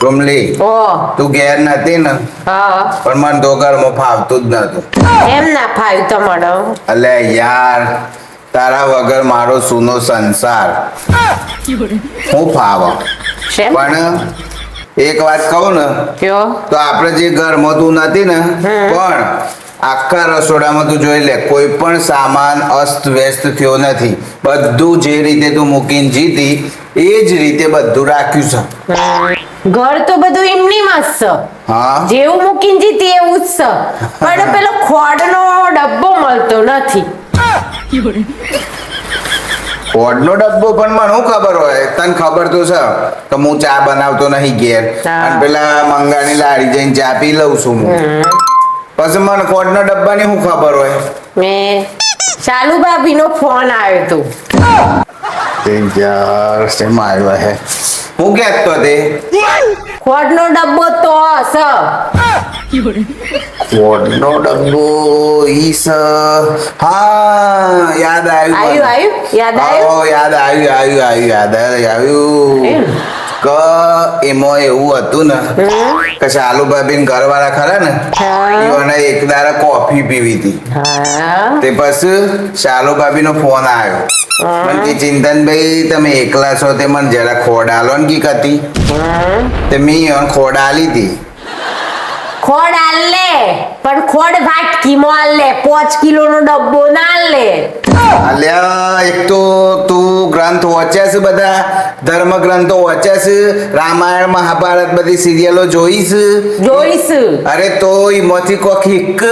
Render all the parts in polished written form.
રૂમલી ઓ તું ઘેર નથી ને હા પણ મને તો ઘરમાં ફાવતું જ નતું. એમ ના ફાવ્યું તમારો અલે યાર તારા વગર મારો સૂનો સંસાર હું ફાવ. શેમ પણ એક વાત કહું ને કયો તો આપણે જે ઘરમાં તું નથી ને પણ આખા રસોડામાં તું જોઈ લે કોઈ પણ સામાન અસ્ત વ્યસ્ત થયો નથી. બધું જે રીતે તું મૂકીને જીતી એ જ રીતે બધું રાખ્યું છે. ઘર તો બધું એમની મસ્ત છે. હા જેવું મૂકીને જીતી એવું જ છે. પણ પેલો ખોડનો ડબ્બો મળતો નથી. ખોડનો ડબ્બો પણ મને શું ખબર હોય? તને ખબર તો છે કે હું ચા બનાવતો નહીં ઘેર અને પેલા મંગાની લારી જઈને ચા પી લઉં છું હું. પછી મને ખોડના ડબ્બાની શું ખબર હોય? મેં શાલુ ભાભીનો ફોન આવ્યો તો શેમાં આવ્યો હે? હું કહેતો તે ખોડનો ડબ્બો તો હશે. ખોડનો ડબ્બો ઈસ હા યાદ આવ્યું આવ્યું યાદ આવ્યું યાદ આવ્યું કે એમાં એવું હતું ને કે શાલુ ભાભી ઘરવાળા ખરા ને એને એક દાડા કોફી પીવી હતી. હા તે પછી શાલુ ભાભી નો ફોન આવ્યો મને કે ચિંતનભાઈ તમે એકલા છો તે મને જરા ખોડ આલો ને કી હતી તે મેં ખોડ આલી હતી. ખોડ આલે પણ ખોડ વાટકીમાં આલે 5 કિલોનો ડબ્બો ના આલે. અલ્યા એક તો તું ગ્રંથ વાંચ્યા છે બધા ધર્મ ગ્રંથો વાંચ્યા છે રામાયણ મહાભારત બધી સિરિયલો જોઈશ. અરે તો એમાંથી કોક હિક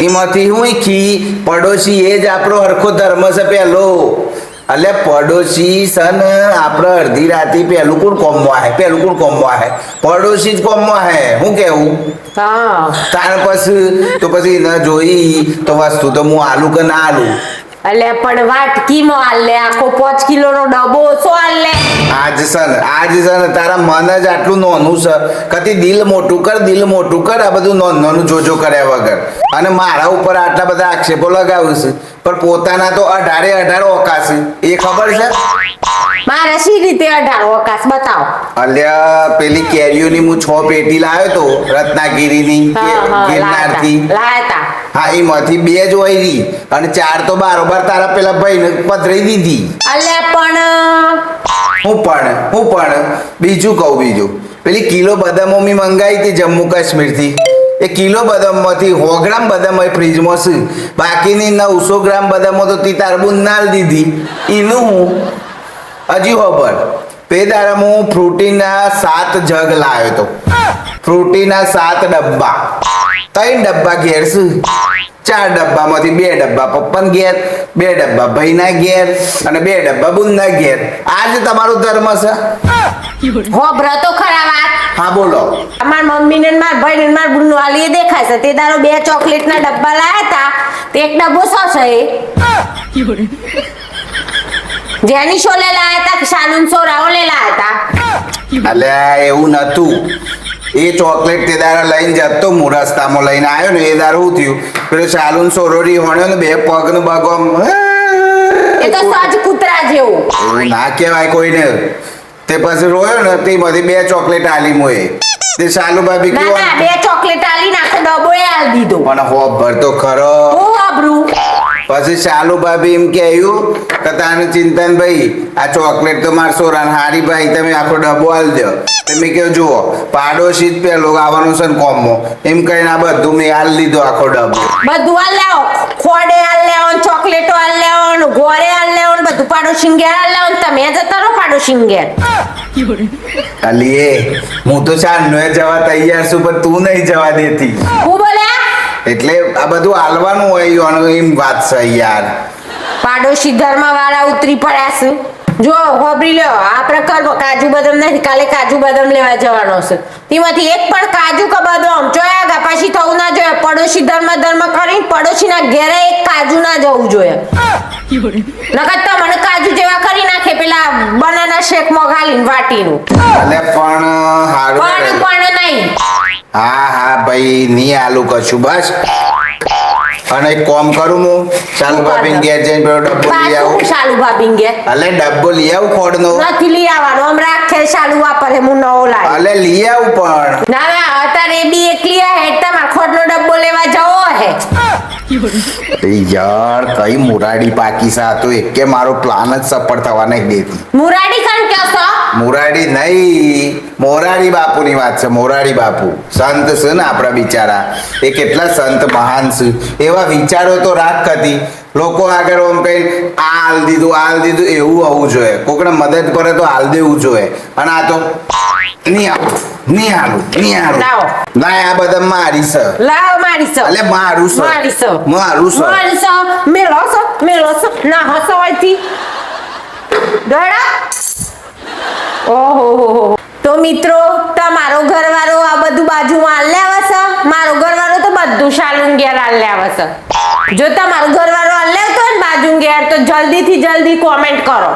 એમાંથી હું હિખી પડોશી એ જ આપણો હરખો ધર્મ છે પેલો. એટલે પડોશી સન આપણે અડધી રાતે પેલું કોણ કોમવા હે પડોશી જ કોમવા હે. હું કેવું તાર પછી તો પછી ન જોઈ તો વસ્તુ તો હું આલુ કે ના આલુ એટલે પણ વાટકીમાં આલે આખો 5 કિલોનો ડબ્બો ઓછો આલે. આજ સન તારા મન જ આટલું નોનું છે કતી દિલ મોટું કર આ બધું નોનું જોજો કર્યા વગર અને મારા ઉપર આટલા બધા આક્ષેપો લગાવું છે પણ પોતાના તો 18 ઓકાશ એ ખબર છે મારા શી રીતે 18 ઓકાશ બતાવો. અલ્યા પેલી કેરીઓની હું 6 પેટી લાવ્યો તો રત્નાગીરીની ગિરનારથી હા એમાંથી 2 જ વહી અને 4 તો બારોબાર તારા પેલા ભાઈને પધરાઈ દીધી. હું પણ બીજું પેલી કિલો બદામો મેં મંગાવી હતી જમ્મુ કાશ્મીરથી એ કિલો બદામમાંથી 100 ગ્રામ બદામ ફ્રીજમાં છે બાકીની 900 ગ્રામ બદામો તો તી તારબુન નાલ દીધી. એનું હું હજી ખબર પેદારામાં હું ફ્રૂટીના 7 જગ લાવ્યો તો ફ્રૂટીના 7 ડબ્બા 3 ડબ્બા ઘેર છે 4 ડબ્બામાંથી 2 ડબ્બા પપ્પાના ઘેર 2 ડબ્બા ભાઈના ઘેર અને 2 ડબ્બા બુનના ઘેર. આજ તમારો ધર્મ છે. હોભરા તો ખરા વાત. હા બોલો. અમાર મમ્મી ને માર ભાઈ ને માર બુનનો આલી એ દેખાય છે તે દારો 2 ચોકલેટના ડબ્બા લાયા હતા તે એક ડબ્બો છે જેની શોલે લાયા હતા શાનુન સોરાઓ લે લાયા હતા. અલ્યા એવું નતું એ ચોકલેટ તે દારા લઈને જતો હું રસ્તામાં લઈને આવ્યો ને એ દારો શું થયું પેલો શાલુન સોરોરી હોણ્યો ને 2 પગનું બગમ એ તો સજ કૂતરા જેવું એવું ના કહેવાય કોઈને. તે પછી રોયો ને તેમાંથી 2 ચોકલેટ આલી મોએ તે શાલુ ભાભી ના 2 ચોકલેટ આલી નાખો ડબ્બો એ આલ દીધો પણ હોબ ભર તો ખરો. હું આબરૂ પછી શાલુ ભાભી એમ કહ્યું કે તાને ચિંતનભાઈ આ ચોકલેટ તો માર સોરાન હારી ભાઈ તમે આખો ડબ્બો આલ દો. તમે કહો જુઓ પાડોશી જ પેલો આવવાનું છે ને કોમો એમ કહીને આ બધું મેં હાલ લીધો આખો ડબ્બો. બધું હાલ લેવો ખોડે હાલ લેવો ચોકલેટો હાલ લેવો ગોળે હાલ લેવો બધું પાડોશી ઘેર હાલ લેવો તમે જતા રહો પાડોશી ઘેર. અલી હું તો ચાંદનો જવા તૈયાર છું પણ તું નહીં જવા દેતી. હું બોલ્યા એટલે આ બધું હાલવાનું હોય એમ વાત છે યાર. પાડોશી ઘરમાં વાળા ઉતરી પડ્યા છે. જો હોબરી લ્યો આપણે કરવો કાજુ બદામ નથી કાલે કાજુ બદામ લેવા જવાનો છે તેમાંથી એક પણ કાજુ કે બદામ જોયા પછી થવું ના જોઈએ. પડોશી ધર્મ કરી પડોશીના ઘેરે એક કાજુ ના જવું જોઈએ. નકર તો મને કાજુ જેવા કરી નાખે પેલા બનાના શેક માં ઘાલીને વાટીનું. અલે પણ હારું પણ નહીં. હા ભાઈ ની આલુ કશું બસ અને એક કોમ કરું હું ચાલુ ભાભીને ઘેર જઈને પેલો ડબ્બો લઈ આવું પાછું શાલુ ભાભીને ઘેર અલે ડબ્બો લઈ આવું ખોડનો નથી લઈ આવવાનો આમ રાખે શાલુ વાપરે હું નવો લાવી અલે લઈ આવું પણ ના ના અત્યારે એ બી એકલી હે તમાર ખોટનો ડબ્બો લેવા જવો હે એ યાર કઈ મુરાડી પાકી સા તો એકે મારો પ્લાન જ સફળ થવા નહીં દેતી મુરાડી કાન કેસો મુરાડી નહીં મોરારી બાપુની વાત છે મોરારી બાપુ સંત છે ને આપણા બિચારા એ કેટલા સંત મહાન છે એવા વિચારો તો રાખ હતી લોકો આગળ આમ કઈ આલ દીધું એવું હોવું જોઈએ કોકને મદદ કરે તો હાલ દેવું જોઈએ અને આ તો નહીં હાલું લાવો. ના આ બધા મારી છે લાવ મારી સો અલે મારું છે મારી સો મારું છે મારી સો મેલો સો ના હસો અહીંથી દોડા ઓહો તો મિત્રો તમારો ઘરવાળો આ બધું બાજુમાં હાલ લેવા છે મારો ઘરવાળો તો બધું શાલુન ઘેર હાલ લેવા છે જો તમારો ઘરવાળો હાલ લેવતો હોય ને બાજુ ઘેર તો જલ્દીથી જલ્દી કોમેન્ટ કરો